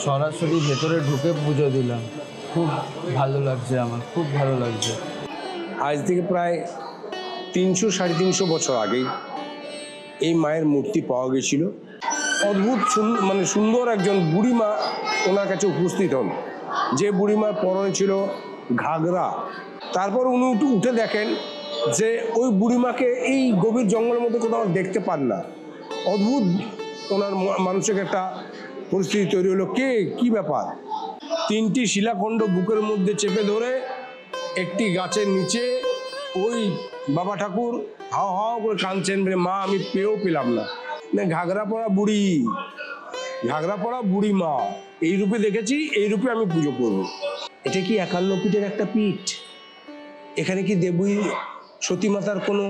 সরাসরি ভেতরে ঢুকে পুজো দিলাম। খুব ভালো লাগছে, আমার খুব ভালো লাগছে। আজ থেকে প্রায় 300-350 বছর আগেই এই মায়ের মূর্তি পাওয়া গেছিল। অদ্ভুত সুন্দর একজন বুড়িমা ওনার কাছে উপস্থিত হন, যে বুড়িমার পরনে ছিল ঘাগরা। তারপর উনি উঠে দেখেন যে ওই বুড়িমাকে এই গভীর জঙ্গলের মধ্যে কোথাও দেখতে পান না। অদ্ভুত ওনার মানসিক একটা পরিস্থিতি তৈরি হলো, কি ব্যাপার। 3টি শিলাখণ্ড বুকের মধ্যে চেপে ধরে একটি গাছের নিচে ওই বাবা ঠাকুর হাও হাও করে কাঁদছেন, মা আমি পেয়েও পেলাম না। ঘাগরা পরা বুড়ি মা এই রূপে দেখেছি, এই রূপে আমি পুজো করব। এটা কি 51 পীঠের একটা পীঠ? এখানে কি দেবী সতীমাতার কোনো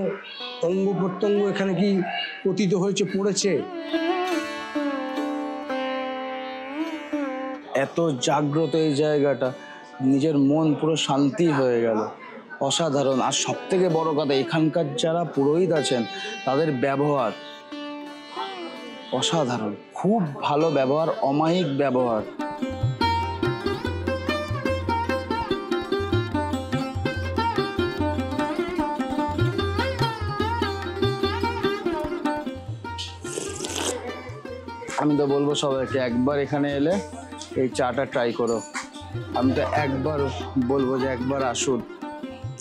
অঙ্গ প্রত্যঙ্গ এখানে কি পতিত হয়েছে, পড়েছে? এত জাগ্রত এই জায়গাটা, নিজের মন পুরো শান্তি হয়ে গেল। অসাধারণ। আর সব থেকে বড় কথা, এখানকার যারা পুরোহিত আছেন তাদের ব্যবহার অসাধারণ, খুব ভালো ব্যবহার, অমায়িক ব্যবহার। আমি তো বলবো সবাইকে একবার এখানে এলে এই চাটা ট্রাই করো। আমি তো একবার বলবো যে একবার আসুন।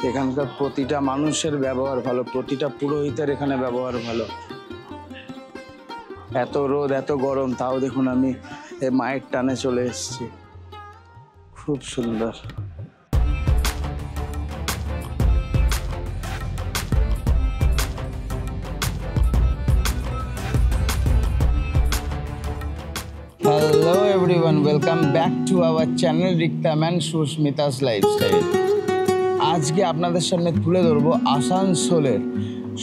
এখানকার প্রতিটা মানুষের ব্যবহার ভালো, প্রতিটা পুরোহিতের এখানে ব্যবহার ভালো। এত রোদ, এত গরম, তাও দেখুন আমি মায়ের টানে চলে এসেছি। খুব সুন্দর। Hello everyone, welcome back to our channel Riktam and Susmita's lifestyle. আজকে আপনাদের সামনে তুলে ধরবো আসানসোলের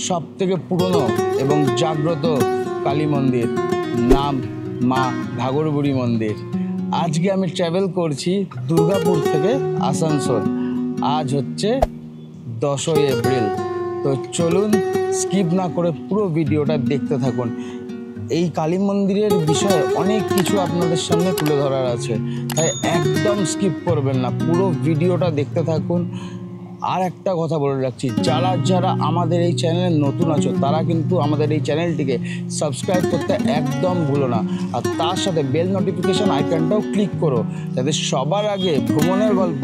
সব থেকে পুরনো এবং জাগ্রত কালী মন্দির, নাম মা ঘাগরবুড়ি মন্দির। আজকে আমি ট্রাভেল করছি দুর্গাপুর থেকে আসানসোল। আজ হচ্ছে 10ই এপ্রিল। তো চলুন স্কিপ না করে পুরো ভিডিওটা দেখতে থাকুন। এই কালী মন্দিরের বিষয়ে অনেক কিছু আপনাদের সামনে তুলে ধরার আছে, তাই একদম স্কিপ করবেন না, পুরো ভিডিওটা দেখতে থাকুন। আর একটা কথা বলে রাখছি, যারা আমাদের এই চ্যানেলে নতুন আছো তারা কিন্তু আমাদের এই চ্যানেলটিকে সাবস্ক্রাইব করতে একদম ভুলো না। আর তার সাথে বেল নোটিফিকেশন আইকনটাও ক্লিক করো, যাতে সবার আগে ভ্রমণের গল্প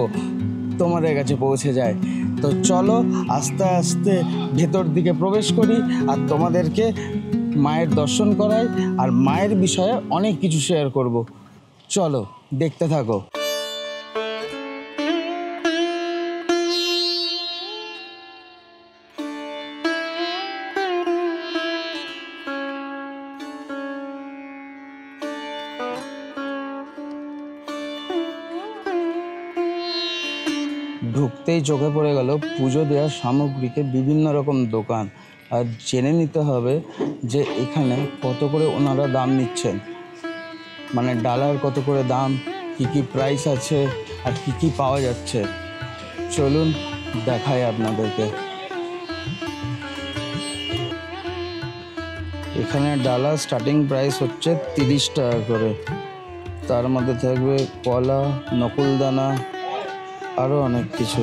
তোমাদের কাছে পৌঁছে যায়। তো চলো আস্তে আস্তে ভেতর দিকে প্রবেশ করি আর তোমাদেরকে মায়ের দর্শন করাই, আর মায়ের বিষয়ে অনেক কিছু শেয়ার করব। চলো দেখতে থাকো। ঢুকতেই চোখে পড়ে গেল পুজো দেওয়ার সামগ্রীকে বিভিন্ন রকম দোকান। আর জেনে নিতে হবে যে এখানে কত করে ওনারা দাম নিচ্ছেন, মানে ডালার কত করে দাম, কি প্রাইস আছে আর কি পাওয়া যাচ্ছে। চলুন দেখাই আপনাদেরকে। এখানে ডালা স্টার্টিং প্রাইস হচ্ছে 30 টাকা করে। তার মধ্যে থাকবে কলা, নকুলদানা, আরও অনেক কিছু,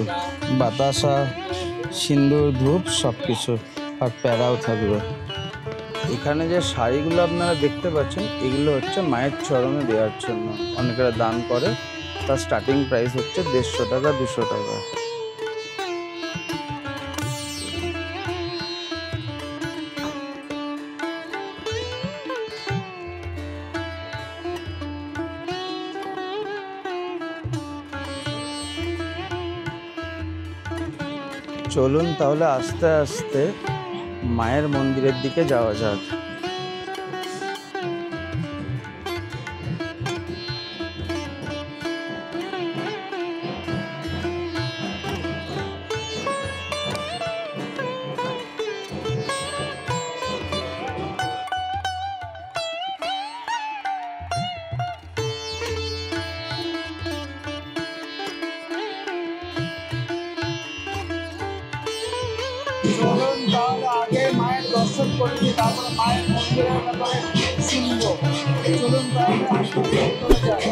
বাতাসা, সিন্দুর, ধূপ, সব কিছু, আর প্যারাও থাকবে। এখানে যে শাড়িগুলো আপনারা দেখতে পাচ্ছেন এগুলো হচ্ছে মায়ের চরণে দেওয়ার জন্য, অনেকেরা দান করে। তার স্টার্টিং প্রাইস হচ্ছে 150 টাকা, 200 টাকা। চলুন তাহলে আস্তে আস্তে মায়ের মন্দিরের দিকে যাওয়া যাক। চলুন তাহলে আগে মায়ের দর্শন করি, তারপরে মায়ের মন্দিরের ব্যাপারে শুনবো। চলুন তাহলে আস্তে আস্তে চলে যাই।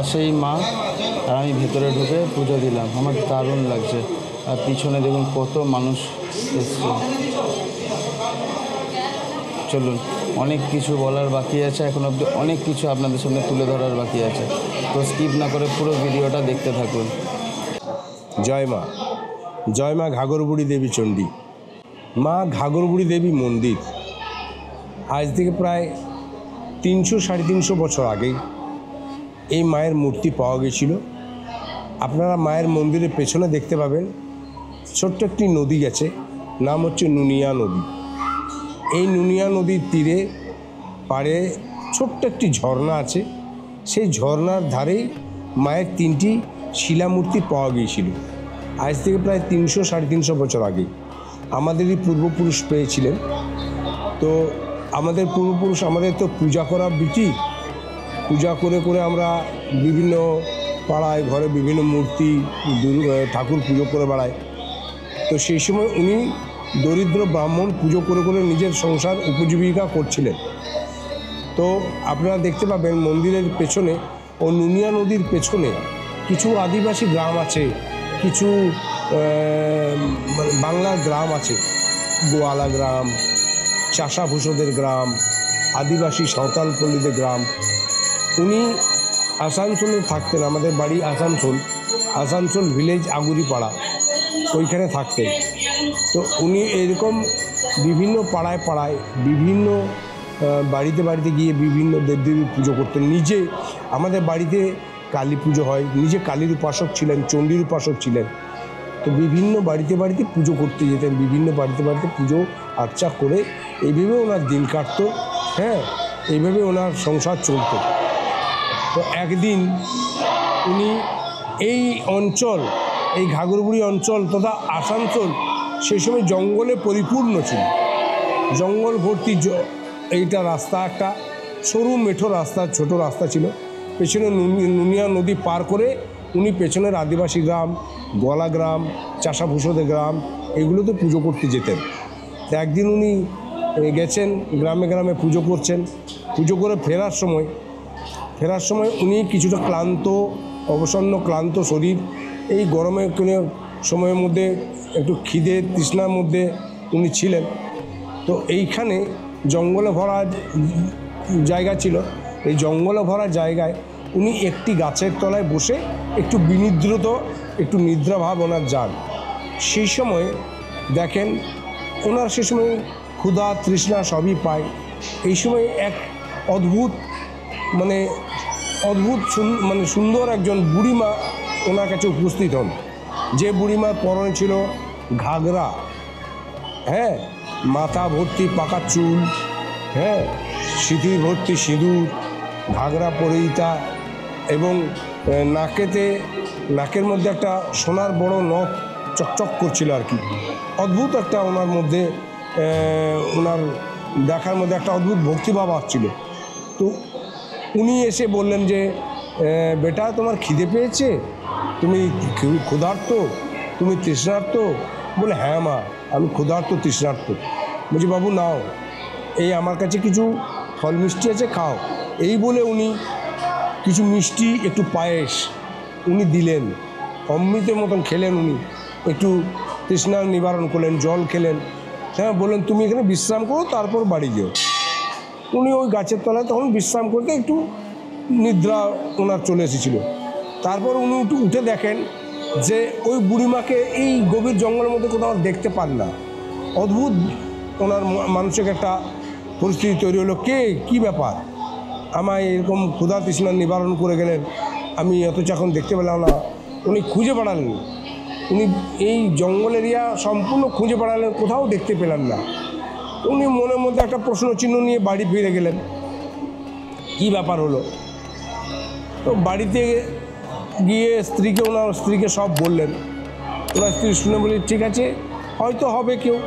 পাশেই মা, আর আমি ভেতরে ঢুকে পুজো দিলাম। আমার দারুণ লাগছে। আর পিছনে দেখুন কত মানুষ এসছে। চলুন, অনেক কিছু বলার বাকি আছে, এখন অবধি অনেক কিছু আপনাদের সামনে তুলে ধরার বাকি আছে। তো স্কিপ না করে পুরো ভিডিওটা দেখতে থাকুন। জয় মা, জয় মা ঘাগরবুড়ি দেবী চণ্ডী। মা ঘাগরবুড়ি দেবী মন্দির আজ থেকে প্রায় 300-350 বছর আগেই এই মায়ের মূর্তি পাওয়া গেছিল। আপনারা মায়ের মন্দিরের পেছনে দেখতে পাবেন ছোট্ট একটি নদী গেছে, নাম হচ্ছে নুনিয়া নদী। এই নুনিয়া নদীর তীরে পাড়ে ছোট্ট একটি ঝর্ণা আছে। সেই ঝর্ণার ধারেই মায়ের 3টি শিলামূর্তি পাওয়া গিয়েছিল আজ থেকে প্রায় 300-350 বছর আগে। আমাদেরই পূর্বপুরুষ পেয়েছিলেন। তো আমাদের পূর্বপুরুষ, আমাদের তো পূজা করা বৃত্তি, পূজা করে করে আমরা বিভিন্ন পাড়ায় ঘরে বিভিন্ন মূর্তি ঠাকুর পুজো করে বেড়াই। তো সেই সময় উনি দরিদ্র ব্রাহ্মণ পুজো করে করে নিজের সংসার উপজীবিকা করছিলেন। তো আপনারা দেখতে পাবেন মন্দিরের পেছনে ও নুনিয়া নদীর পেছনে কিছু আদিবাসী গ্রাম আছে, কিছু বাংলার গ্রাম আছে, গোয়ালা গ্রাম, চাষাভূষদের গ্রাম, আদিবাসী সাঁওতাল পল্লীদের গ্রাম। উনি আসানসোলে থাকতেন, আমাদের বাড়ি আসানসোল ভিলেজ আগুরিপাড়া, ওইখানে থাকতেন। তো উনি এরকম বিভিন্ন পাড়ায় পাড়ায় বিভিন্ন বাড়িতে বাড়িতে গিয়ে বিভিন্ন দেবদেবীর পুজো করতেন। নিজে আমাদের বাড়িতে কালী পুজো হয়, নিজে কালীর উপাসক ছিলেন, চণ্ডীর উপাসক ছিলেন। তো বিভিন্ন বাড়িতে বাড়িতে পুজো করতে যেতেন, বিভিন্ন বাড়িতে বাড়িতে পুজো আর্চা করে এইভাবে ওনার দিন কাটত। হ্যাঁ, এইভাবে ওনার সংসার চলত। তো একদিন উনি এই অঞ্চল, এই ঘাগরবুড়ি অঞ্চল তথা আসানসোল সেই সময় জঙ্গলে পরিপূর্ণ ছিল, জঙ্গল ভর্তি। এইটা রাস্তা একটা সরু মেঠো রাস্তা, ছোট রাস্তা ছিল। পেছনে নুনিয়া নদী পার করে উনি পেছনের আদিবাসী গ্রাম, গোয়ালা গ্রাম, চাষাভূষদের গ্রাম, এগুলোতে পুজো করতে যেতেন। তো একদিন উনি গেছেন গ্রামে গ্রামে পুজো করছেন। পুজো করে ফেরার সময় উনি কিছুটা ক্লান্ত, অবসন্ন ক্লান্ত শরীর, এই গরমের কোনো সময়ের মধ্যে একটু খিদে তৃষ্ণার মধ্যে উনি ছিলেন। তো এইখানে জঙ্গলে ভরা জায়গা ছিল। এই জঙ্গলে ভরা জায়গায় উনি একটি গাছের তলায় বসে একটু বিনিদ্রত, একটু নিদ্রাভাব ওনার যান। সেই সময় দেখেন ওনার সে সময় ক্ষুধা তৃষ্ণা সবই পায়। এই সময় এক অদ্ভুত সুন্দর একজন বুড়িমা ওনার কাছে উপস্থিত হন। যে বুড়িমার পরনে ছিল ঘাগরা, হ্যাঁ, মাথা ভর্তি পাকা চুল, হ্যাঁ, সিঁথি ভর্তি সিঁদুর, ঘাগরা পরিহিতা এবং নাকের মধ্যে একটা সোনার বড় নখ চকচক করছিল আর কি। অদ্ভুত একটা ওনার মধ্যে, ওনার দেখার মধ্যে একটা অদ্ভুত ভক্তিভাব আসছিল। তো উনি এসে বললেন যে, বেটা তোমার খিদে পেয়েছে, তুমি ক্ষুধার্ত, তুমি তৃষ্ণার্ত? বলে, হ্যাঁ মা, আমি ক্ষুধার্ত তৃষ্ণার্ত। বলছি, বাবু নাও, এই আমার কাছে কিছু ফল মিষ্টি আছে, খাও। এই বলে উনি কিছু মিষ্টি, একটু পায়েস উনি দিলেন। অমৃতের মতন খেলেন উনি, একটু তৃষ্ণা নিবারণ করলেন, জল খেলেন। হ্যাঁ, বললেন তুমি এখানে বিশ্রাম করো, তারপর বাড়ি যেও। উনি ওই গাছের তলায় তখন বিশ্রাম করতে একটু নিদ্রা ওনার চলে এসেছিল। তারপর উনি উঠে দেখেন যে ওই বুড়িমাকে এই গভীর জঙ্গলের মধ্যে কোথাও দেখতে পান না। অদ্ভুত ওনার মানসিক একটা পরিস্থিতি তৈরি হলো, কী ব্যাপার, আমায় এরকম ক্ষুধা তৃষ্ণা নিবারণ করে গেলেন, আমি অথচ এখন দেখতে পেলাম না। উনি খুঁজে বেড়ালেন, উনি এই জঙ্গল এরিয়া সম্পূর্ণ খুঁজে বেড়ালেন, কোথাও দেখতে পেলেন না। উনি মনের মধ্যে একটা প্রশ্ন চিহ্ন নিয়ে বাড়ি ফিরে গেলেন, কী ব্যাপার হলো। তো বাড়িতে গিয়ে ওনার স্ত্রীকে সব বললেন। ওনার স্ত্রী শুনে বলি, ঠিক আছে, হয়তো হবে কেউ,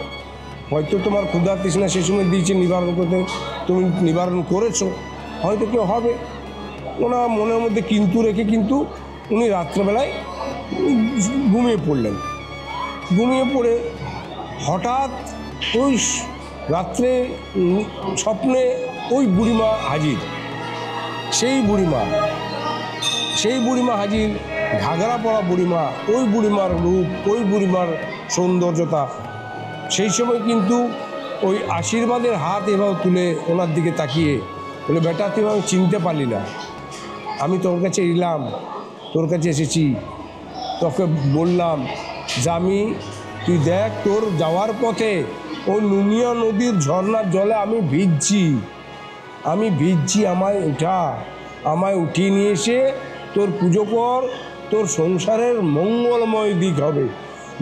হয়তো তোমার ক্ষুধা তৃষ্ণা সে সময় দিয়েছে নিবারণ করতে, তুমি নিবারণ করেছো, হয়তো কেউ হবে। ওনার মনের মধ্যে কিন্তু রেখে উনি রাত্রেবেলায় ঘুমিয়ে পড়লেন। ঘুমিয়ে পড়ে হঠাৎ ওই রাত্রে স্বপ্নে ওই বুড়িমা হাজির। সেই বুড়িমা সেই বুড়িমা হাজির, ঘাগরা পরা বুড়িমা, ওই বুড়িমার রূপ, ওই বুড়িমার সৌন্দর্যতা। সেই সময় কিন্তু ওই আশীর্বাদের হাত এভাবে তুলে ওনার দিকে তাকিয়ে বলে, বেটা তুই আমি চিনতে পারলি না, আমি তোর কাছে এলাম, তোর কাছে এসেছি, তোকে বললাম যে তুই দেখ তোর যাওয়ার পথে ওই নুনিয়া নদীর ঝর্ণার জলে আমি ভিজছি, আমায় উঠিয়ে নিয়ে এসে তোর পুজো কর, তোর সংসারের মঙ্গলময় দিক হবে,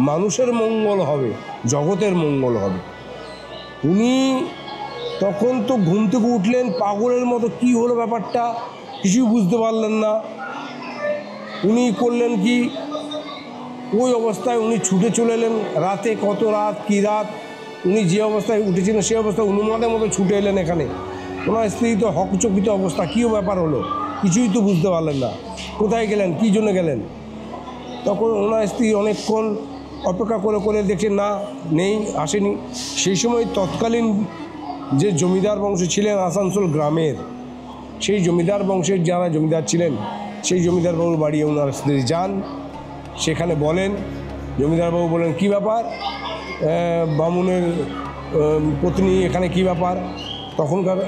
মানুষের মঙ্গল হবে, জগতের মঙ্গল হবে। উনি তখন তো ঘুম থেকে উঠলেন পাগলের মতো, কি হলো ব্যাপারটা কিছুই বুঝতে পারলেন না। উনি করলেন কি, ওই অবস্থায় উনি ছুটে চলে এলেন, রাতে কত রাত কী রাত, উনি যে অবস্থায় উঠেছিলেন সেই অবস্থায় উন্মাদের মতো ছুটে এলেন এখানে। ওনার স্ত্রী তো হকচকিত অবস্থা, কী ব্যাপার হলো কিছুই তো বুঝতে পারলেন না, কোথায় গেলেন, কী জন্য গেলেন। তখন ওনার স্ত্রী অনেকক্ষণ অপেক্ষা করে করে দেখে না, নেই, আসেনি। সেই সময় তৎকালীন যে জমিদার বংশ ছিলেন আসানসোল গ্রামের, সেই জমিদার বংশের যারা জমিদার ছিলেন সেই জমিদারবাবুর বাড়ি ওনার স্ত্রী যান, সেখানে বলেন, জমিদারবাবু বলেন কী ব্যাপার, বামুনের পত্নী এখানে কী ব্যাপার। তখনকার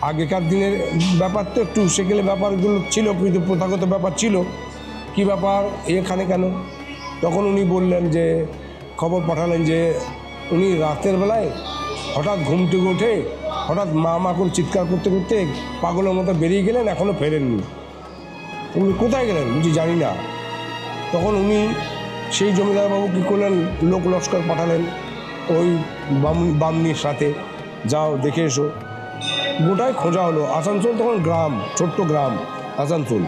আগেকার দিনের ব্যাপার তো একটু সেগুলো ব্যাপারগুলো ছিল, কিন্তু প্রথাগত ব্যাপার ছিল, কী ব্যাপার এখানে কেন। তখন উনি বললেন যে, খবর পাঠালেন যে উনি রাতের বেলায় হঠাৎ ঘুম থেকে উঠে হঠাৎ মা করে চিৎকার করতে করতে পাগলের মতো বেরিয়ে গেলেন, এখনও ফেরেননি। উনি কোথায় গেলেন বুঝি জানি না। তখন উনি সেই জমিদারবাবু কী করলেন, লোক লস্কর পাঠালেন ওই বামনির সাথে, যাও দেখে এসো। গোটায় খোঁজা হলো, আসানসোল তখন গ্রাম, ছোট্ট গ্রাম আসানসোল,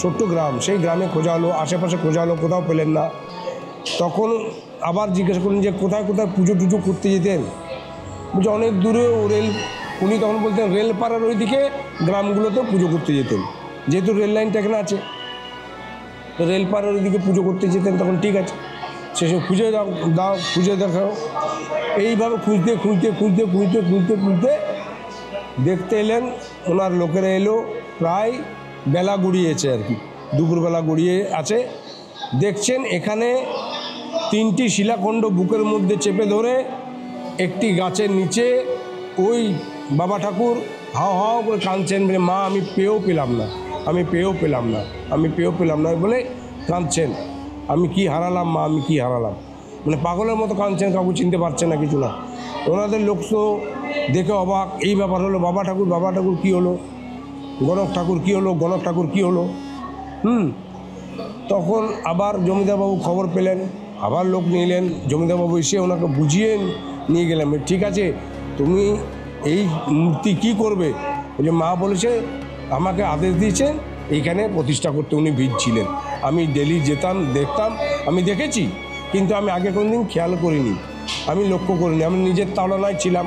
ছোট্ট গ্রাম, সেই গ্রামে খোঁজা হলো, আশেপাশে খোঁজা হলো, কোথাও পেলেন না। তখন আবার জিজ্ঞাসা করলেন যে কোথায় কোথায় পুজো টুজো করতে যেতেন, বলছে অনেক দূরে উনি তখন বলতেন রেলপাড়ার ওইদিকে গ্রামগুলোতেও পুজো করতে যেতেন, যেহেতু রেল লাইনটা এখানে আছে, তো রেলপাড়ার ওইদিকে পুজো করতে যেতেন। তখন ঠিক আছে, সেসব খুঁজে দাও খুঁজে দেখাও। এইভাবে খুঁজতে খুঁজতে খুঁজতে খুঁজতে খুঁজতে খুঁজতে দেখতে এলেন ওনার লোকেরা এলো, প্রায় বেলা গড়িয়েছে আর কি, দুপুরবেলা গড়িয়ে আছে। দেখছেন এখানে 3টি শিলাখণ্ড বুকের মধ্যে চেপে ধরে একটি গাছের নিচে ওই বাবা ঠাকুর হাও হাও করে কাঁদছেন, বলে মা আমি পেয়েও পেলাম না, আমি পেয়েও পেলাম না, আমি পেয়েও পেলাম না বলে কাঁদছেন। আমি কি হারালাম মা, আমি কি হারালাম, মানে পাগলের মতো কাঁদছেন, কাউকে চিনতে পারছেন না, কিছু না। ওনাদের লোক তো দেখে অবাক, এই ব্যাপার হলো, বাবা ঠাকুর কী হলো, গণক ঠাকুর কী হলো, গণক ঠাকুর কী হলো। তখন আবার জমিদারবাবু খবর পেলেন, আবার লোক নিলেন, জমিদারবাবু এসে ওনাকে বুঝিয়ে নিয়ে গেলেন, ঠিক আছে তুমি এই মূর্তি কি করবে। যে মা বলেছে আমাকে আদেশ দিয়েছেন এইখানে প্রতিষ্ঠা করতে, উনি ভিড়ছিলেন, আমি ডেলি যেতাম দেখতাম, আমি দেখেছি, কিন্তু আমি আগে কোনোদিন খেয়াল করিনি, আমি লক্ষ্য করিনি, আমি নিজের তাড়নায় ছিলাম,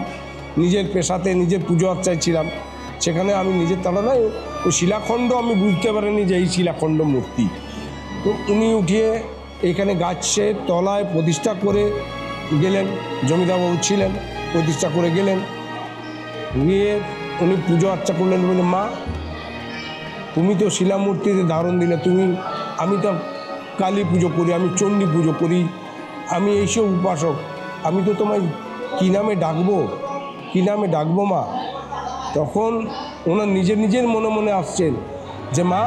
নিজের পেশাতে নিজের পুজো আর্চায় ছিলাম, সেখানে আমি নিজের তাড়নায় ওই শিলাখণ্ড আমি বুঝতে পারিনি যে এই শিলাখণ্ড মূর্তি। তো উনি উঠিয়ে এইখানে গাছের তলায় প্রতিষ্ঠা করে গেলেন, জমিদারবাবু ছিলেন, প্রতিষ্ঠা করে গেলেন, গিয়ে উনি পুজো আর্চা করলেন। বলে মা তুমি তো শিলামূর্তিতে ধারণ দিলে, আমি তো কালী পুজো করি, আমি চণ্ডী পুজো করি, আমি এইসব উপাসক, আমি তো তোমায় কী নামে ডাকবো মা। তখন ওনার নিজের মনে মনে আসছেন যে মা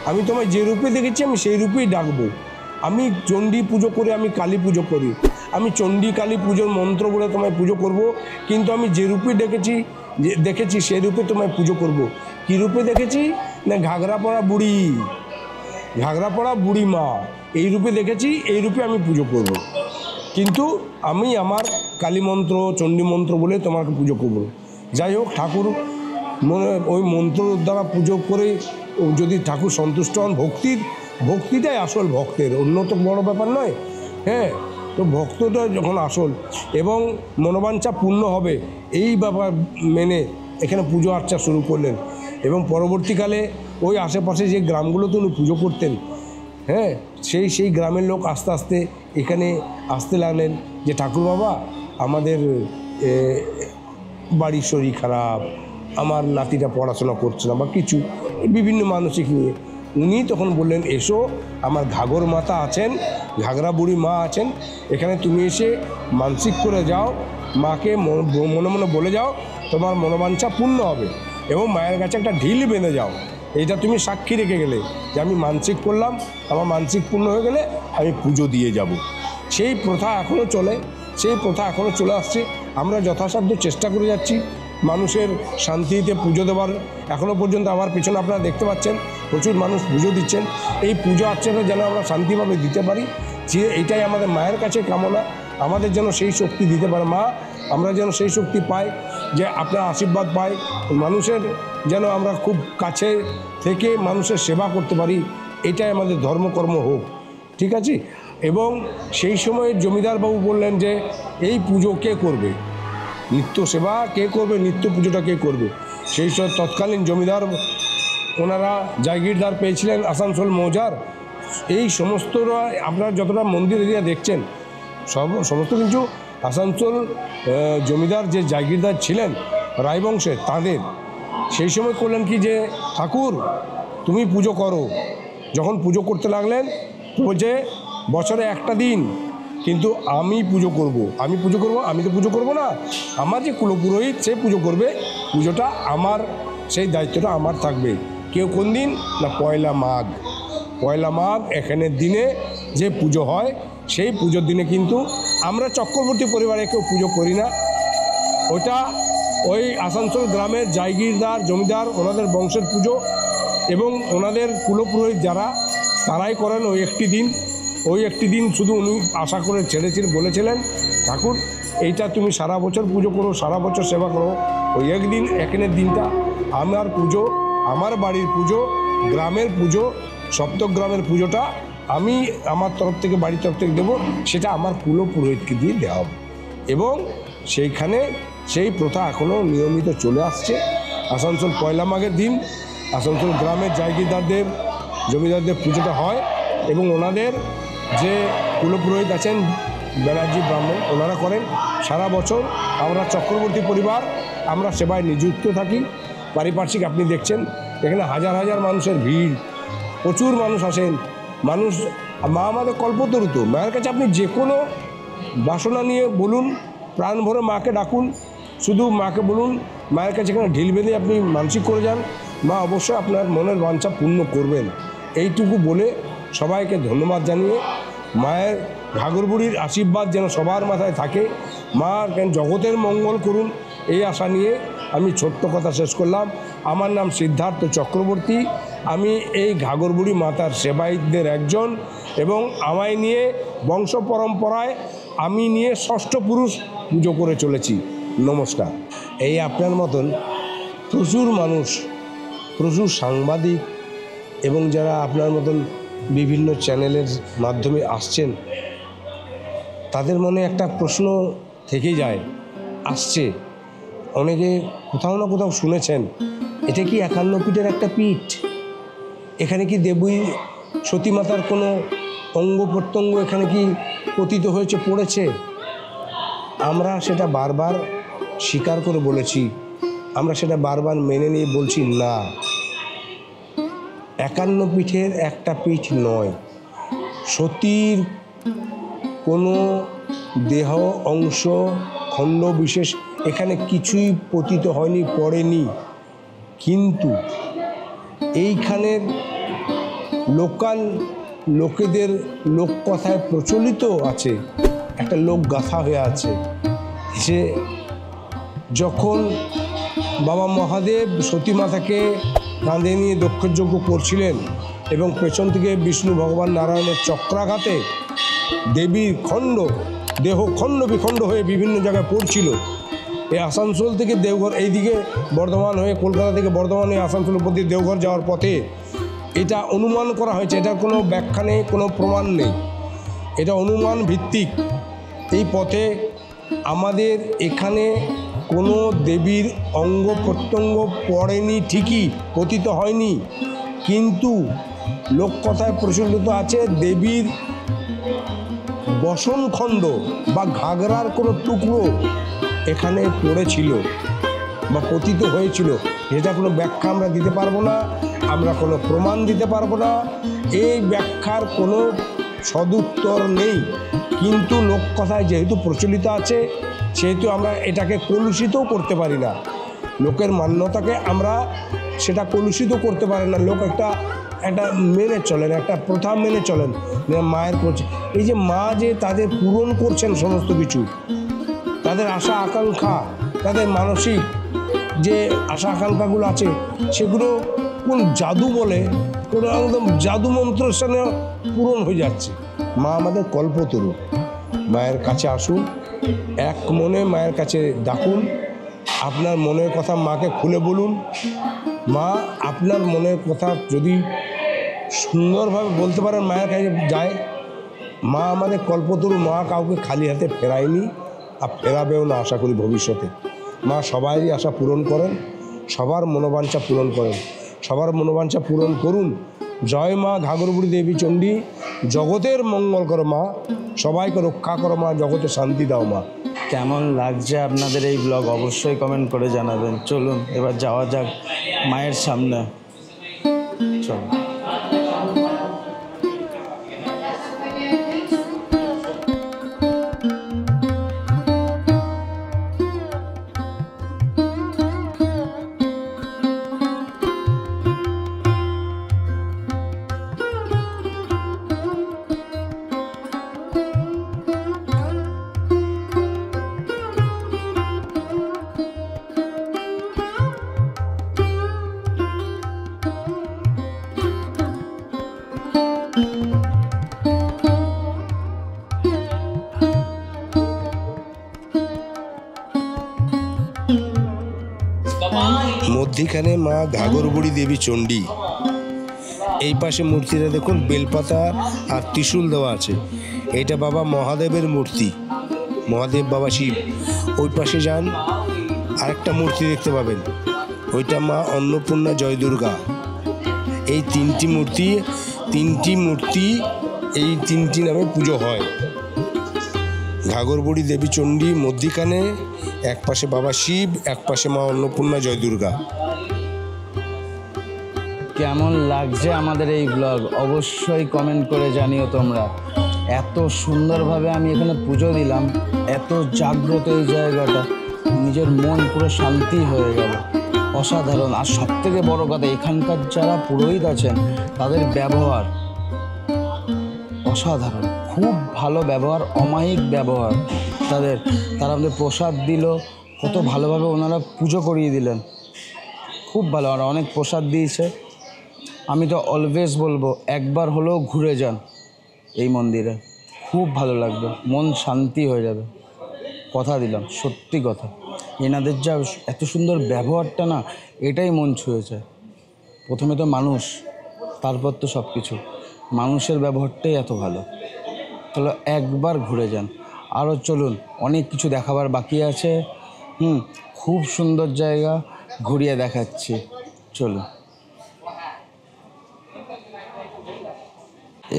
আমি তোমায় যে রূপে দেখেছি আমি সেই রূপেই ডাকবো, আমি চণ্ডী পুজো করি, আমি কালী পুজো করি, আমি চণ্ডী কালী পুজোর মন্ত্র বলে তোমায় পুজো করব, কিন্তু আমি যে রূপে দেখেছি সেই রূপে তোমায় পুজো করব। কী রূপে দেখেছি না, ঘাগরা পরা বুড়ি মা, এই রূপে দেখেছি, এই রূপে আমি পুজো করব, কিন্তু আমি আমার কালী মন্ত্র চণ্ডী মন্ত্র বলে তোমাকে পুজো করব। যাই হোক, ঠাকুর মনে ওই মন্ত্র দ্বারা পুজো করে যদি ঠাকুর সন্তুষ্ট হন, ভক্তিটাই আসল ভক্তের, অন্য তো বড় ব্যাপার নয়। হ্যাঁ, তো ভক্তটা যখন আসল এবং মনোবাঞ্ছা পূর্ণ হবে, এই ব্যাপার মেনে এখানে পুজো আর্চা শুরু করলেন। এবং পরবর্তীকালে ওই আশেপাশে যে গ্রামগুলোতে উনি পুজো করতেন, হ্যাঁ, সেই গ্রামের লোক আস্তে আস্তে এখানে আসতে লাগলেন যে ঠাকুর বাবা আমাদের বাড়ির শরীর খারাপ, আমার নাতিটা পড়াশোনা করছে না বা কিছু বিভিন্ন মানসিক নিয়ে উনি তখন বললেন, এসো, আমার ঘাগর মাতা আছেন, ঘাগরা বুড়ি মা আছেন, এখানে তুমি এসে মানসিক করে যাও, মাকে মনে মনে বলে যাও, তোমার মনোবাঞ্ছা পূর্ণ হবে, এবং মায়ের কাছে একটা ঢিল বেঁধে যাও। এইটা তুমি সাক্ষী রেখে গেলে যে আমি মানসিক করলাম, আমার মানসিক পূর্ণ হয়ে গেলে আমি পুজো দিয়ে যাব। সেই প্রথা এখনও চলে, সেই প্রথা এখনও চলে আসছে। আমরা যথাসাধ্য চেষ্টা করে যাচ্ছি মানুষের শান্তিতে পুজো দেওয়ার। এখনও পর্যন্ত আমার পিছনে আপনারা দেখতে পাচ্ছেন প্রচুর মানুষ পুজো দিচ্ছেন। এই পুজো অর্চনা যেন আমরা শান্তিভাবে দিতে পারি, যে এটাই আমাদের মায়ের কাছে কামনা, আমাদের যেন সেই শক্তি দিতে পারে মা, আমরা যেন সেই শক্তি পাই, যে আপনার আশীর্বাদ পাই, মানুষের যেন আমরা খুব কাছে থেকে মানুষের সেবা করতে পারি, এটাই আমাদের ধর্মকর্ম হোক, ঠিক আছে। এবং সেই সময় জমিদারবাবু বললেন যে এই পুজো কে করবে, নিত্য সেবা কে করবে, নিত্য পুজোটা কে করবে। সেই সব তৎকালীন জমিদার ওনারা জায়গিরদার পেয়েছিলেন আসানসোল মৌজার। এই সমস্তরা আপনারা যতটা মন্দির এরিয়া দেখছেন সমস্ত কিছু আসানসোল জমিদার যে জায়গিরদার ছিলেন রায়বংশের, তাদের সেই সময় করলেন কি যে ঠাকুর তুমি পুজো করো। যখন পুজো করতে লাগলেন যে বছরে একটা দিন কিন্তু আমি পুজো করব, আমি তো পুজো করব না, আমার যে কুলপুরোহিত সে পুজো করবে, পুজোটা আমার, সেই দায়িত্বটা আমার থাকবে। কেউ কোন দিন না পয়লা মাঘ এখানের দিনে যে পুজো হয়, সেই পুজোর দিনে কিন্তু আমরা চক্রবর্তী পরিবারে কেউ পুজো করি না, ওটা ওই আসানসোল গ্রামের জায়গিরদার জমিদার ওনাদের বংশের পুজো, এবং ওনাদের কুলপুরোহিত যারা তারাই করেন ওই একটি দিন শুধু উনি আশা করে ছেড়েছিলেন, বলেছিলেন ঠাকুর এইটা তুমি সারা বছর পুজো করো, সারা বছর সেবা করো, ওই একদিন এখানের দিনটা আমার পুজো, আমার বাড়ির পুজো, গ্রামের পুজো, সপ্তগ্রামের পুজোটা আমি আমার তরফ থেকে, বাড়ির তরফ থেকে দেবো, সেটা আমার কুলপুরোহিতকে দিয়ে দেওয়া হবে। এবং সেইখানে সেই প্রথা এখনও নিয়মিত চলে আসছে। আসানসোল পয়লা মাঘের দিন আসানসোল গ্রামের জায়গিরদারদের জমিদারদের পুজোটা হয়, এবং ওনাদের যে কুলপুরোহিত আছেন ব্যানার্জি ব্রাহ্মণ, ওনারা করেন। সারা বছর আমরা চক্রবর্তী পরিবার আমরা সেবায় নিযুক্ত থাকি। পারিপার্শ্বিক আপনি দেখছেন এখানে হাজার হাজার মানুষের ভিড়, প্রচুর মানুষ আসেন। মানুষ, মা আমাদের কল্পতরু, তো মায়ের কাছে আপনি যে কোনো বাসনা নিয়ে বলুন, প্রাণ ভরে মাকে ডাকুন, শুধু মাকে বলুন, মায়ের কাছে এখানে ঢিল বেঁধে আপনি মানসিক করে যান, মা অবশ্যই আপনার মনের বাঞ্ছা পূর্ণ করবেন। এইটুকু বলে সবাইকে ধন্যবাদ জানিয়ে, মায়ের ঘাগর বুড়ির আশীর্বাদ যেন সবার মাথায় থাকে, মা জগতের মঙ্গল করুন, এই আশা নিয়ে আমি ছোট্ট কথা শেষ করলাম। আমার নাম সিদ্ধার্থ চক্রবর্তী, আমি এই ঘাগর বুড়ি মাতার সেবায়িতদের একজন, এবং আমায় নিয়ে বংশ পরম্পরায় আমি নিয়ে ষষ্ঠ পুরুষ পুজো করে চলেছি। নমস্কার। এই আপনার মতন প্রচুর মানুষ, প্রচুর সাংবাদিক, এবং যারা আপনার মতন বিভিন্ন চ্যানেলের মাধ্যমে আসছেন, তাদের মনে একটা প্রশ্ন থেকে যায়, আসছে, অনেকে কোথাও না কোথাও শুনেছেন, এটা কি 51 পীঠের একটা পীঠ? এখানে কি দেবী সতীমাতার কোনো অঙ্গ প্রত্যঙ্গ এখানে কি পতিত হয়েছে, পড়েছে? আমরা সেটা বারবার স্বীকার করে বলেছি, আমরা সেটা বারবার মেনে নিয়ে বলছি না, 51 পীঠের একটা পীঠ নয়। সতীর কোনো দেহ অংশ খণ্ড বিশেষ এখানে কিছুই পতিত হয়নি, পড়েনি। কিন্তু এইখানের লোকাল লোকেদের লোককথায় প্রচলিত আছে, একটা লোকগাথা হয়ে আছে, যে যখন বাবা মহাদেব সতীমাতাকে কাঁধে নিয়ে দক্ষযজ্ঞ করছিলেন, এবং পেছন থেকে বিষ্ণু ভগবান নারায়ণের চক্রাঘাতে দেবীর দেহ খণ্ড বিখণ্ড হয়ে বিভিন্ন জায়গায় পড়ছিল। এই আসানসোল থেকে দেওঘর, এইদিকে বর্ধমান হয়ে, কলকাতা থেকে বর্ধমান হয়ে আসানসোলের প্রতি দেওঘর যাওয়ার পথে এটা অনুমান করা হয়েছে, এটার কোনো ব্যাখ্যা নেই, কোনো প্রমাণ নেই, এটা অনুমান ভিত্তিক। এই পথে আমাদের এখানে কোনো দেবীর অঙ্গ প্রত্যঙ্গ পড়েনি, ঠিকই পতিত হয়নি, কিন্তু লোককথায় প্রচলিত আছে দেবীর বসনখণ্ড বা ঘাগরার কোনো টুকরো এখানে পড়েছিল বা পতিত হয়েছিল। যেটা কোনো ব্যাখ্যা আমরা দিতে পারবো না, আমরা কোনো প্রমাণ দিতে পারবো না, এই ব্যাখ্যার কোনো সদুত্তর নেই। কিন্তু লোককথায় যেহেতু প্রচলিত আছে সেহেতু আমরা এটাকে কলুষিতও করতে পারি না। লোকের মান্যতাকে আমরা সেটা কলুষিত করতে পারি না। লোক একটা মেনে চলেন, একটা প্রথা মেনে চলেন মায়ের করছে। এই যে মা যে তাদের পূরণ করছেন সমস্ত কিছু, তাদের আশা আকাঙ্ক্ষা, তাদের মানসিক যে আশা আকাঙ্ক্ষাগুলো আছে সেগুলো কোন জাদু বলে, কোনো একদম জাদু মন্ত্রের সঙ্গে পূরণ হয়ে যাচ্ছে। মা আমাদের কল্পতরু। মায়ের কাছে আসুন, এক মনে মায়ের কাছে ডাকুন, আপনার মনের কথা মাকে খুলে বলুন। মা আপনার মনের কথা যদি সুন্দরভাবে বলতে পারেন মায়ের কাছে যায়। মা আমাদের কল্পতরু, মা কাউকে খালি হাতে ফেরায়নি আর ফেরাবেও না আশা করি ভবিষ্যতে। মা সবারই আশা পূরণ করেন, সবার মনোবাঞ্ছা পূরণ করেন, সবার মনোবাঞ্ছা পূরণ করুন। জয় মা ঘাগরবুড়ি দেবী চণ্ডী, জগতের মঙ্গল করো মা, সবাইকে রক্ষা করো মা, জগতে শান্তি দাও মা। কেমন লাগছে আপনাদের এই ব্লগ অবশ্যই কমেন্ট করে জানাবেন। চলুন এবার যাওয়া যাক মায়ের সামনে। চলো। মধ্যিখানে মা ঘাগরবুড়ি দেবী চণ্ডী, এই পাশে মূর্তিটা দেখুন বেলপাতা আর ত্রিশূল দেওয়া আছে। এটা বাবা মহাদেবের মূর্তি, মহাদেব বাবা শিব। ওই পাশে যান আরেকটা মূর্তি দেখতে পাবেন, ওইটা মা অন্নপূর্ণা জয় দুর্গা। এই তিনটি মূর্তি এই তিনটি নামে পুজো হয়। ঘাগরবুড়ি দেবী চণ্ডী মধ্যিখানে, এক পাশে বাবা শিব, এক পাশে মা অন্নপূর্ণা জয় দুর্গা। কেমন লাগছে আমাদের এই ব্লগ অবশ্যই কমেন্ট করে জানিও তোমরা। এত সুন্দরভাবে আমি এখানে পুজো দিলাম, এত জাগ্রত এই জায়গাটা, নিজের মন পুরো শান্তি হয়ে গেল। অসাধারণ। আর সবথেকে বড় কথা, এখানকার যারা পুরোহিত আছেন তাদের ব্যবহার অসাধারণ, খুব ভালো ব্যবহার, অমায়িক ব্যবহার তাদের। তারা আমাদের প্রসাদ দিল, কত ভালোভাবে ওনারা পুজো করিয়ে দিলেন, খুব ভালো। আর অনেক প্রসাদ দিয়েছে। আমি তো অলওয়েজ বলবো একবার হলেও ঘুরে যান এই মন্দিরে, খুব ভালো লাগবে, মন শান্তি হয়ে যাবে, কথা দিলাম, সত্যি কথা। এনাদের যা এত সুন্দর ব্যবহারটা না, এটাই মন ছুঁয়েছে। প্রথমে তো মানুষ, তারপর তো সব কিছু। মানুষের ব্যবহারটাই এত ভালো। তাহলে একবার ঘুরে যান। আরও চলুন, অনেক কিছু দেখাবার বাকি আছে। খুব সুন্দর জায়গা, ঘুরিয়ে দেখাচ্ছি, চলুন।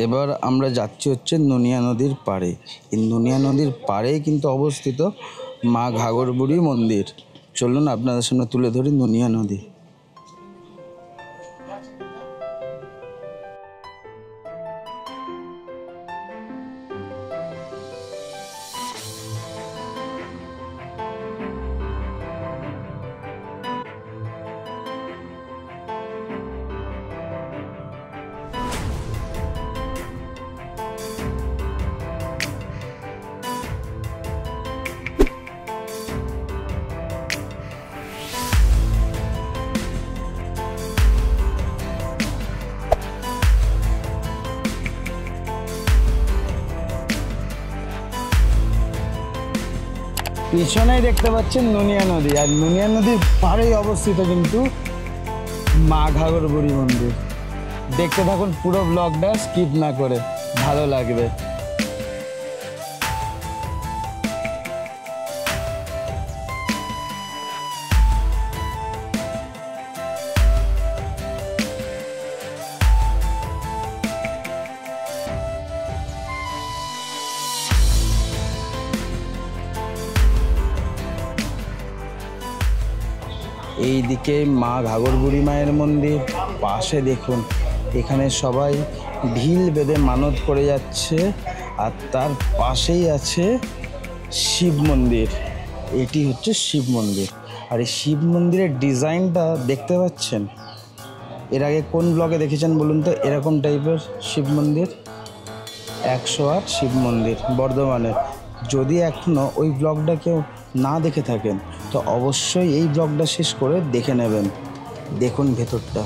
এবার আমরা যাচ্ছি হচ্ছে নুনিয়া নদীর পাড়ে। এই নুনিয়া নদীর পাড়েই কিন্তু অবস্থিত মা ঘাগরবুড়ি মন্দির। চলুন আপনাদের সামনে তুলে ধরি নুনিয়া নদী। পিছনেই দেখতে পাচ্ছেন নুনিয়া নদী, আর নুনিয়া নদীর পাড়েই অবস্থিত কিন্তু মা ঘাগরবুড়ি মন্দির। দেখতে থাকুন পুরো ব্লগটা, স্কিপ না করে, ভালো লাগবে। এইদিকে মা ঘাগর বুড়ি মায়ের মন্দির, পাশে দেখুন এখানে সবাই ঢিল বেঁধে মানত করে যাচ্ছে, আর তার পাশেই আছে শিব মন্দির। এটি হচ্ছে শিব মন্দির, আর এই শিব মন্দিরের ডিজাইনটা দেখতে পাচ্ছেন। এর আগে কোন ব্লগে দেখেছেন বলুন তো এরকম টাইপের শিব মন্দির? 108 শিব মন্দির বর্ধমানের। যদি এখনও ওই ব্লগটা কেউ না দেখে থাকেন তো অবশ্যই এই ব্লগটা শেষ করে দেখে নেবেন। দেখুন ভেতরটা।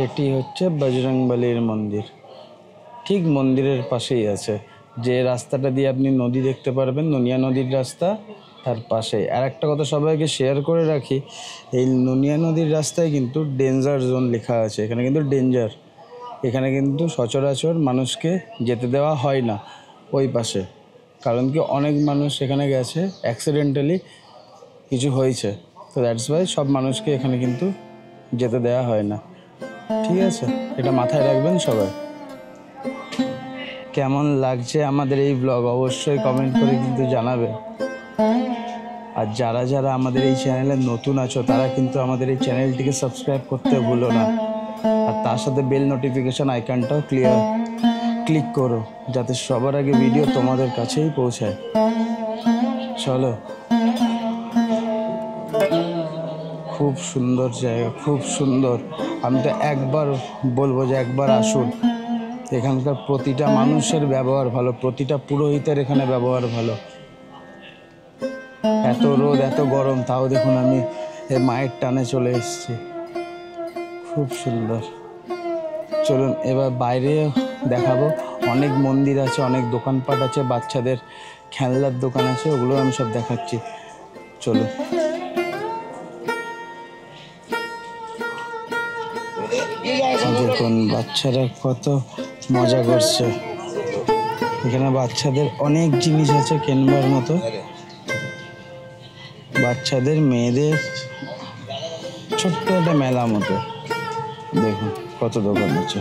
এটি হচ্ছে বজরংবলীর মন্দির, ঠিক মন্দিরের পাশেই আছে। যে রাস্তাটা দিয়ে আপনি নদী দেখতে পারবেন, নুনিয়া নদীর রাস্তা, তার পাশেই। আর একটা কথা সবাইকে শেয়ার করে রাখি, এই নুনিয়া নদীর রাস্তায় কিন্তু ডেঞ্জার জোন লেখা আছে। এখানে কিন্তু ডেঞ্জার, এখানে কিন্তু সচরাচর মানুষকে যেতে দেওয়া হয় না ওই পাশে। কারণ কি অনেক মানুষ এখানে গেছে, অ্যাক্সিডেন্টালি কিছু হয়েছে, তো দ্যাটস ওয়াই সব মানুষকে এখানে কিন্তু যেতে দেওয়া হয় না। ঠিক আছে, এটা মাথায় রাখবেন সবাই। কেমন লাগছে আমাদের এই ব্লগ অবশ্যই কমেন্ট করে কিন্তু জানাবে। আর যারা যারা আমাদের এই চ্যানেলে নতুন আছো তারা কিন্তু আমাদের এই চ্যানেলটিকে সাবস্ক্রাইব করতে ভুলো না, আর তার সাথে বেল নোটিফিকেশন আইকনটাও ক্লিক করো, যাতে সবার আগে ভিডিও তোমাদের কাছেই পৌঁছায়। চলো, খুব সুন্দর জায়গা, খুব সুন্দর। আমি তো একবার বলবো যে একবার আসুন। এখানকার প্রতিটা মানুষের ব্যবহার ভালো, প্রতিটা পুরোহিতের এখানে ব্যবহার ভালো। এত রোদ এত গরম, তাও দেখুন আমি মায়ের টানে চলে এসেছি। খুব সুন্দর। চলুন এবার বাইরে দেখাবো। অনেক মন্দির আছে, অনেক দোকানপাট আছে, বাচ্চাদের খেলনার দোকান আছে, ওগুলো আমি সব দেখাচ্ছি। চলুন। দেখুন বাচ্চারা কত মজা করছে। এখানে বাচ্চাদের অনেক জিনিস আছে কেনবার মতো, বাচ্চাদের মেয়েদের ছোট্ট একটা মেলা মতো। দেখুন কত দোকান আছে।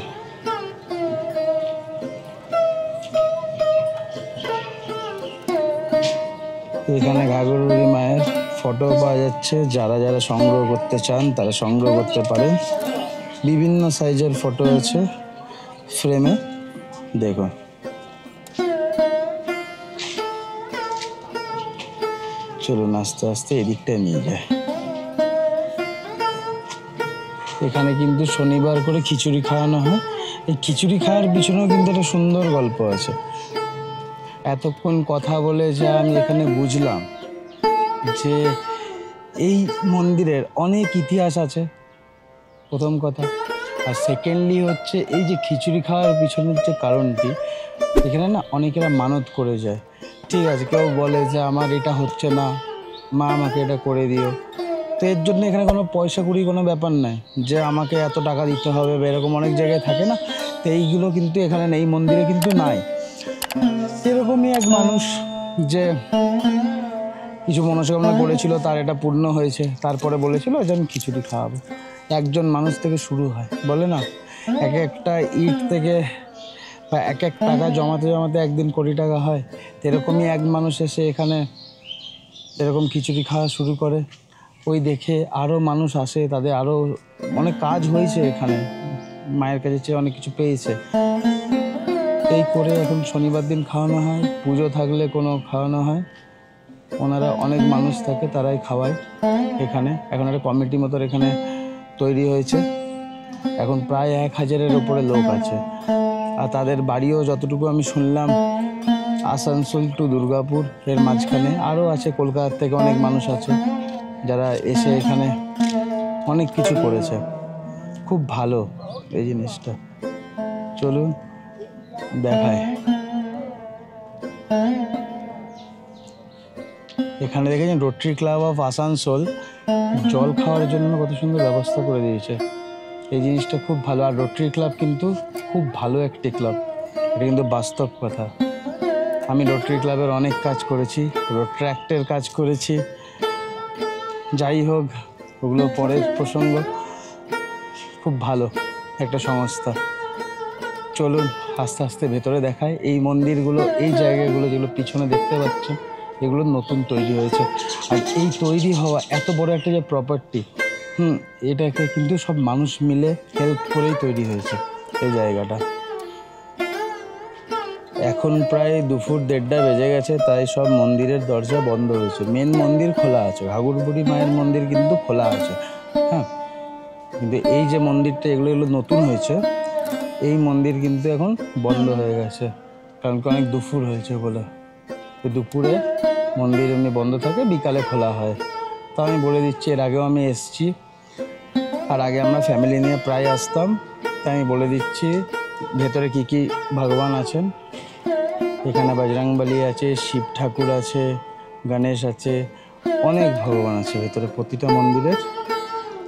এখানে ঘাগর বুড়ি মায়ের ফটো পাওয়া যাচ্ছে। যারা যারা সংগ্রহ করতে চান তারা সংগ্রহ করতে পারেন। বিভিন্ন সাইজের ফটো আছে ফ্রেমে। দেখুন চলুন আস্তে আস্তে এদিকটায় নিয়ে যায়। এখানে কিন্তু শনিবার করে খিচুড়ি খাওয়ানো হয়। এই খিচুড়ি খাওয়ার পিছনেও কিন্তু একটা সুন্দর গল্প আছে। এতক্ষণ কথা বলে যা আমি এখানে বুঝলাম যে এই মন্দিরের অনেক ইতিহাস আছে, প্রথম কথা। আর সেকেন্ডলি হচ্ছে এই যে খিচুড়ি খাওয়ার পিছনের যে কারণটি, এখানে না অনেকেরা মানত করে যায়। ঠিক আছে, কেউ বলে যে আমার এটা হচ্ছে না, মা আমাকে এটা করে দিও। তো এর জন্য এখানে কোনো পয়সা কুড়ি কোনো ব্যাপার নাই যে আমাকে এত টাকা দিতে হবে বা এরকম অনেক জায়গায় থাকে না। তো এইগুলো কিন্তু এখানে নেই, মন্দিরে কিন্তু নাই। এরকমই এক মানুষ যে কিছু মনস্কামনা করেছিল, তার এটা পূর্ণ হয়েছে, তারপরে বলেছিল যে আমি খিচুড়ি খাওয়াবো। একজন মানুষ থেকে শুরু হয়, বলে না এক একটা ইট থেকে বা এক এক টাকা জমাতে জমাতে একদিন কোটি টাকা হয়। এরকমই এক মানুষ এসে এখানে এরকম খিচুড়ি খাওয়া শুরু করে। ওই দেখে আরও মানুষ আসে, তাদের আরও অনেক কাজ হয়েছে এখানে, মায়ের কাছে চেয়ে অনেক কিছু পেয়েছে। এই করে এখন শনিবার দিন খাওয়ানো হয়, পুজো থাকলে কোনো খাওয়ানো হয়। ওনারা অনেক মানুষ থাকে, তারাই খাওয়ায় এখানে। এখন একটা কমিটি মতো এখানে তৈরি হয়েছে, এখন প্রায় 1000-এর ওপরে লোক আছে। আর তাদের বাড়িও যতটুকু আমি শুনলাম আসানসোল টু দুর্গাপুর এর মাঝখানে। আরও আছে, কলকাতা থেকে অনেক মানুষ আছে যারা এসে এখানে অনেক কিছু করেছে। খুব ভালো এই জিনিসটা। চলুন দেখায়। এখানে দেখেছেন রোটারি ক্লাব অফ আসানসোল জল খাওয়ার জন্য কত সুন্দর ব্যবস্থা করে দিয়েছে। এই জিনিসটা খুব ভালো। আর রোটারি ক্লাব কিন্তু খুব ভালো একটি ক্লাব, এটা কিন্তু বাস্তব কথা। আমি রোটারি ক্লাবের অনেক কাজ করেছি, রোট্রাক্টের কাজ করেছি, যাই হোক ওগুলো পরের প্রসঙ্গ। খুব ভালো একটা সংস্থা। চলুন আস্তে আস্তে ভেতরে দেখায়। এই মন্দিরগুলো, এই জায়গাগুলো যেগুলো পিছনে দেখতে পাচ্ছেন, এগুলো নতুন তৈরি হয়েছে। আর এই তৈরি হওয়া এত বড় একটা যে প্রপার্টি, এটাকে কিন্তু সব মানুষ মিলে হেল্প করেই তৈরি হয়েছে এই জায়গাটা। এখন প্রায় 2-1:30 বেজে গেছে, তাই সব মন্দিরের দরজা বন্ধ হয়েছে। মেন মন্দির খোলা আছে, ঘাঘরবুড়ি মায়ের মন্দির কিন্তু খোলা আছে। হ্যাঁ, কিন্তু এই যে মন্দিরটা, এগুলো নতুন হয়েছে, এই মন্দির কিন্তু এখন বন্ধ হয়ে গেছে, কারণ অনেক দুপুর হয়েছে বলে। দুপুরে মন্দির এমনি বন্ধ থাকে, বিকালে খোলা হয়। তো আমি বলে দিচ্ছি, এর আগেও আমি এসেছি, আর আগে আমরা ফ্যামিলি নিয়ে প্রায় আসতাম, তাই আমি বলে দিচ্ছি ভেতরে কি কি ভগবান আছেন। এখানে বজরংবলী আছে, শিব ঠাকুর আছে, গণেশ আছে, অনেক ভগবান আছে ভেতরে। প্রতিটা মন্দিরের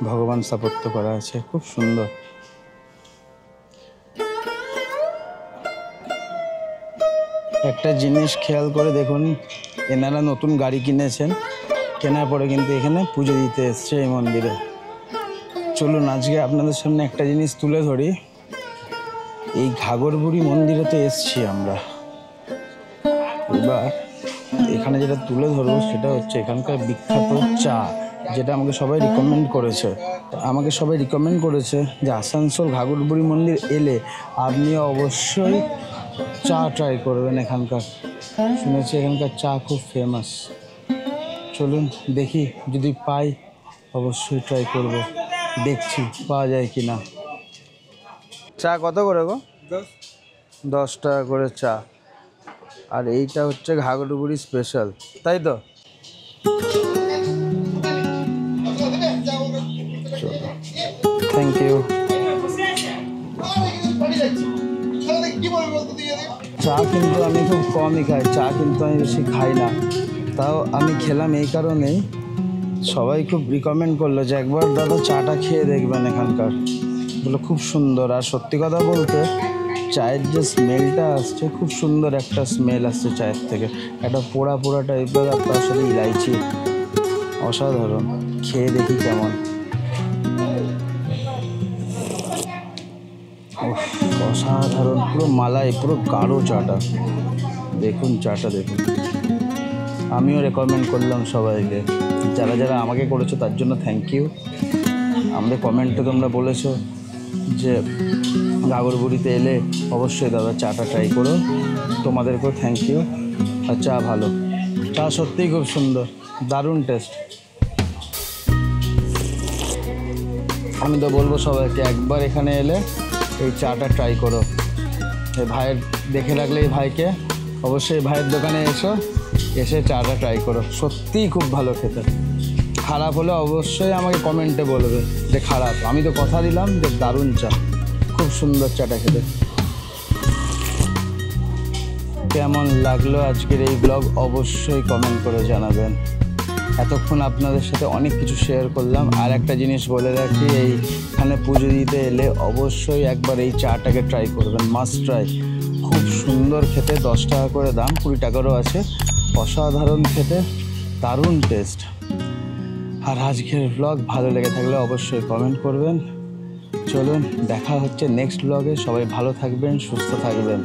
ভগবান স্থাপত্য করা আছে, খুব সুন্দর। একটা জিনিস খেয়াল করে দেখুন, এনারা নতুন গাড়ি কিনেছেন, কেনার পরে কিন্তু এখানে পুজো দিতে এসছে এই মন্দিরে। চলুন আজকে আপনাদের সামনে একটা জিনিস তুলে ধরি। এই ঘাঘরবুড়ি মন্দিরে তো এসছি আমরা, এবার এখানে যেটা তুলে ধরবো সেটা হচ্ছে এখানকার বিখ্যাত চা, যেটা আমাকে সবাই রিকমেন্ড করেছে। যে আসানসোল ঘাঘরবুড়ি মন্দির এলে আপনি অবশ্যই চা ট্রাই করবেন এখানকার। শুনেছি এখানকার চা খুব ফেমাস। চলুন দেখি, যদি পাই অবশ্যই ট্রাই করব, দেখছি পাওয়া যায় কি না। চা কত করে গো? 10 টাকা করে চা। আর এইটা হচ্ছে ঘাঘরবুড়ি স্পেশাল, তাই তো? Thank you. চা কিন্তু আমি খুব কমই খাই, চা কিন্তু আমি বেশি খাই না। তাও আমি খেলাম এই কারণেই, সবাই খুব রিকমেন্ড করলো যে একবার দাদা চাটা খেয়ে দেখবেন এখানকার, এগুলো খুব সুন্দর। আর সত্যি কথা বলতে চায়ের যে স্মেলটা আসছে, খুব সুন্দর একটা স্মেল আসছে চায়ের থেকে, একটা পোড়া পোড়া টাইপের, আর তার সাথে ইলাইচি, অসাধারণ। খেয়ে দেখি কেমন। অসাধারণ, পুরো মালাই, পুরো গাঢ় চাটা। দেখুন চাটা দেখুন। আমিও রেকমেন্ড করলাম সবাইকে, যারা যারা আমাকে করেছো তার জন্য থ্যাংক ইউ। আমাদের কমেন্টে তোমরা বলেছো যে ঘাঘরবুড়িতে এলে অবশ্যই দাদা চাটা ট্রাই করো, তোমাদেরকেও থ্যাংক ইউ। আর চা ভালো, চা সত্যিই খুব সুন্দর, দারুণ টেস্ট। আমি তো বলবো সবাইকে একবার এখানে এলে এই চাটা ট্রাই করো। এই ভাইয়ের দেখে রাখলে, এই ভাইকে অবশ্যই ভাইয়ের দোকানে এসে চাটা ট্রাই করো, সত্যিই খুব ভালো খেতে। খারাপ হলে অবশ্যই আমাকে কমেন্টে বলবে যে খারাপ। আমি তো কথা দিলাম যে দারুণ চা, খুব সুন্দর চাটা খেতে। কেমন লাগলো আজকের এই ব্লগ অবশ্যই কমেন্ট করে জানাবেন। এতক্ষণ আপনাদের সাথে অনেক কিছু শেয়ার করলাম। আর একটা জিনিস বলে রাখি, এইখানে পুজো দিতে এলে অবশ্যই একবার এই চাটাকে ট্রাই করবেন, মাস্ট ট্রাই। খুব সুন্দর খেতে, 10 টাকা করে দাম, 20 টাকারও আছে। অসাধারণ খেতে, দারুণ টেস্ট। আর আজকের ব্লগ ভালো লেগে থাকলে অবশ্যই কমেন্ট করবেন। চলুন দেখা হচ্ছে নেক্সট ব্লগে। সবাই ভালো থাকবেন, সুস্থ থাকবেন।